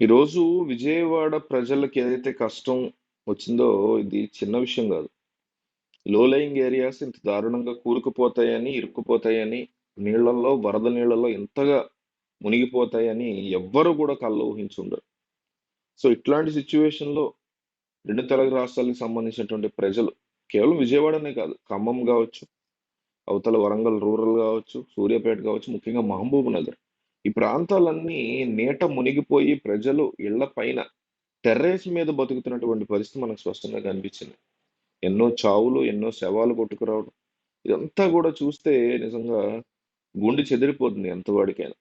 ఈరోజు విజయవాడ ప్రజలకి ఏదైతే కష్టం వచ్చిందో ఇది చిన్న విషయం కాదు. లో లయింగ్ ఏరియాస్ ఇంత దారుణంగా కూరుకుపోతాయని, ఇరుక్కుపోతాయని, నీళ్ళల్లో వరద నీళ్ళలో ఇంతగా మునిగిపోతాయని ఎవ్వరు కూడా కల్లో ఊహించుండరు. సో ఇట్లాంటి సిచ్యువేషన్‌లో 2 తెలుగు రాష్ట్రాలకు సంబంధించినటువంటి ప్రజలు కేవలం విజయవాడనే కాదు, ఖమ్మం గావచ్చు, అవతల వరంగల్ రూరల్ గావచ్చు, సూర్యాపేట గావచ్చు, ముఖ్యంగా మహబూబ్ నగర్. ఈ ప్రాంతాలన్నీ నీట మునిగిపోయి ప్రజలు ఇళ్ల పైన టెర్రేస్ మీద బతుకుతున్నటువంటి పరిస్థితి మనకు స్పష్టంగా కనిపించింది. ఎన్నో చావులు, ఎన్నో శవాలు కొట్టుకురావడం. ఇదంతా కూడా చూస్తే నిజంగా గుండె చెదిరిపోతుంది ఎంత వాడికైనా.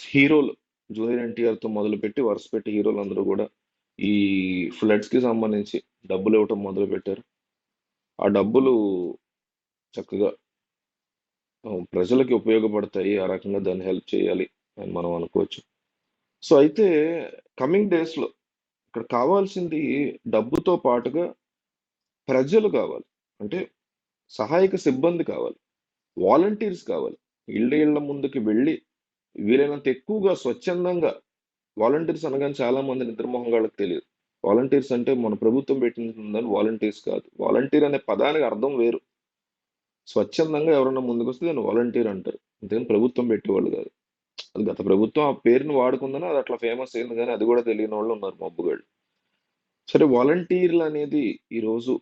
హీరోలు జూనియర్ ఎన్టీఆర్‌తో మొదలుపెట్టి వరుసపెట్టి హీరోలందరూ కూడా ఈ ఫ్లడ్స్‌కి సంబంధించి డబ్బులు ఇవ్వటం మొదలుపెట్టారు. ఆ డబ్బులు చక్కగా ప్రజలకి ఉపయోగపడతాయి. ఆ రకంగా దాన్ని హెల్ప్ చేయాలి అని మనం అనుకోవచ్చు. సో అయితే కమింగ్ డేస్‌లో ఇక్కడ కావాల్సింది డబ్బుతో పాటుగా ప్రజలు కావాలి. అంటే సహాయక సిబ్బంది కావాలి. వాలంటీర్స్ కావాలి. ఇళ్ళ ముందుకి వెళ్ళి వీలైనంత ఎక్కువగా స్వచ్ఛందంగా వాలంటీర్స్ అనగానే చాలా మంది నిద్రమోహంగాళ్ళకి తెలియదు. వాలంటీర్స్ అంటే మన ప్రభుత్వం పెట్టిందని వాలంటీర్స్ కాదు. వాలంటీర్ అనే పదానికి అర్థం వేరు. స్వచ్ఛందంగా ఎవరన్నా ముందుకొస్తే దాన్ని వాలంటీర్ అంటారు. అంతేగాని ప్రభుత్వం పెట్టేవాళ్ళు కాదు. అది గత ప్రభుత్వం ఆ పేరుని వాడుకుందని అది అట్లా ఫేమస్ అయింది గానీ అది కూడా తెలియని వాళ్ళు ఉన్నారు మబ్బుగాళ్ళు. సరే వాలంటీర్లు అనేది ఈరోజు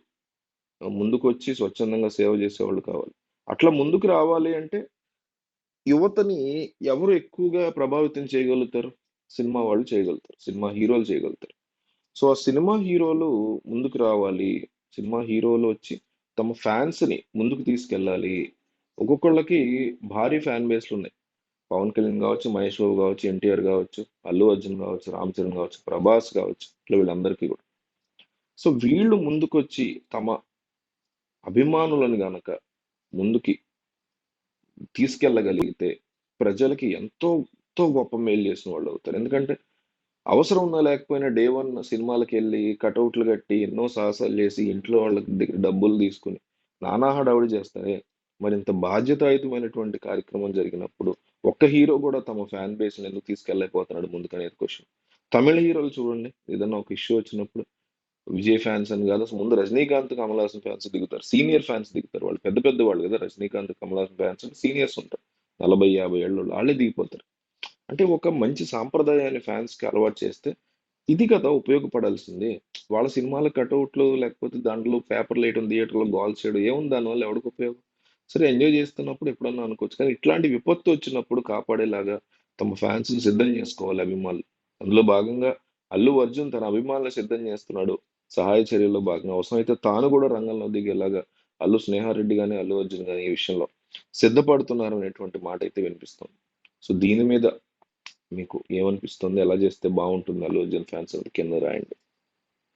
ముందుకొచ్చి స్వచ్ఛందంగా సేవ చేసేవాళ్ళు కావాలి. అట్లా ముందుకు రావాలి అంటే యువతని ఎవరు ఎక్కువగా ప్రభావితం చేయగలుగుతారు? సినిమా వాళ్ళు చేయగలుగుతారు. సినిమా హీరోలు చేయగలుగుతారు. సో, ఆ సినిమా హీరోలు ముందుకు రావాలి. సినిమా హీరోలు వచ్చి తమ ఫ్యాన్స్‌ని ముందుకు తీసుకెళ్ళాలి. ఒక్కొక్కళ్ళకి భారీ ఫ్యాన్ బేస్‌లున్నాయి. పవన్ కళ్యాణ్ గావచ్చు, మహేష్ బాబు గావచ్చు, ఎన్టీఆర్ గావచ్చు, అల్లు అర్జున్ గావచ్చు, రామ్ చరణ్ గావచ్చు, ప్రభాస్ గావచ్చు. ఇట్లా వీళ్ళందరికీ కూడా. సో, వీళ్ళు ముందుకొచ్చి తమ అభిమానులను గనక ముందుకి తీసుకెళ్ళగలిగితే ప్రజలకి ఎంతో గొప్ప మేలు చేసిన వాళ్ళు అవుతారు. ఎందుకంటే అవసరం ఉన్నా లేకపోయినా డే వన్ సినిమాలకెళ్ళి కటౌట్లు కట్టి ఎన్నో సాహసాలు చేసి ఇంట్లో వాళ్ళ దగ్గర డబ్బులు తీసుకుని నానా హడావుడి చేస్తారే. మరి ఇంత బాధ్యతాయుతమైనటువంటి కార్యక్రమం జరిగినప్పుడు ఒక్క హీరో కూడా తమ ఫ్యాన్ బేస్ ఎందుకు తీసుకెళ్ళలేకపోతున్నాడు ముందుకనేది క్వశ్చన్. తమిళ హీరోలు చూడండి, ఏదైనా ఒక ఇష్యూ వచ్చినప్పుడు విజయ్ ఫ్యాన్స్ అని కాదు, అసలు ముందు రజనీకాంత్ కమల్ హాసన్ ఫ్యాన్స్ దిగుతారు, సీనియర్ ఫ్యాన్స్ దిగుతారు. వాళ్ళు పెద్ద పెద్ద వాళ్ళు కదా, రజనీకాంత్ కమల్ హాసన్ ఫ్యాన్స్ అంటే సీనియర్స్ ఉంటారు, 40-50 ఏళ్ళు వాళ్ళే దిగిపోతారు. అంటే ఒక మంచి సాంప్రదాయాన్ని ఫ్యాన్స్ కి అలవాటు చేస్తే ఇది కదా ఉపయోగపడాల్సింది. వాళ్ళ సినిమాల కటౌట్లు లేకపోతే దాంట్లో పేపర్లు వేయడం, థియేటర్లో గోల చేయడం ఏముంది, దానివల్ల ఎవరికి ఉపయోగం? సరే ఎంజాయ్ చేస్తున్నప్పుడు ఎప్పుడన్నా అనుకోవచ్చు, కానీ ఇట్లాంటి విపత్తు వచ్చినప్పుడు కాపాడేలాగా తమ ఫ్యాన్స్ సిద్ధం చేసుకోవాలి అభిమానులు. అందులో భాగంగా అల్లు అర్జున్ తన అభిమానులు సిద్ధం చేస్తున్నాడు. సహాయ చర్యల్లో భాగంగా అవసరమైతే తాను కూడా రంగంలో దిగేలాగా అల్లు స్నేహారెడ్డి గాని, అల్లు అర్జున్ గాని ఈ విషయంలో సిద్ధపడుతున్నారు అనేటువంటి మాట అయితే వినిపిస్తుంది. సో దీని మీద మీకు ఏమనిపిస్తుంది? ఎలా చేస్తే బాగుంటుంది అల్లు అర్జున్ ఫ్యాన్స్ కింద రాయండి.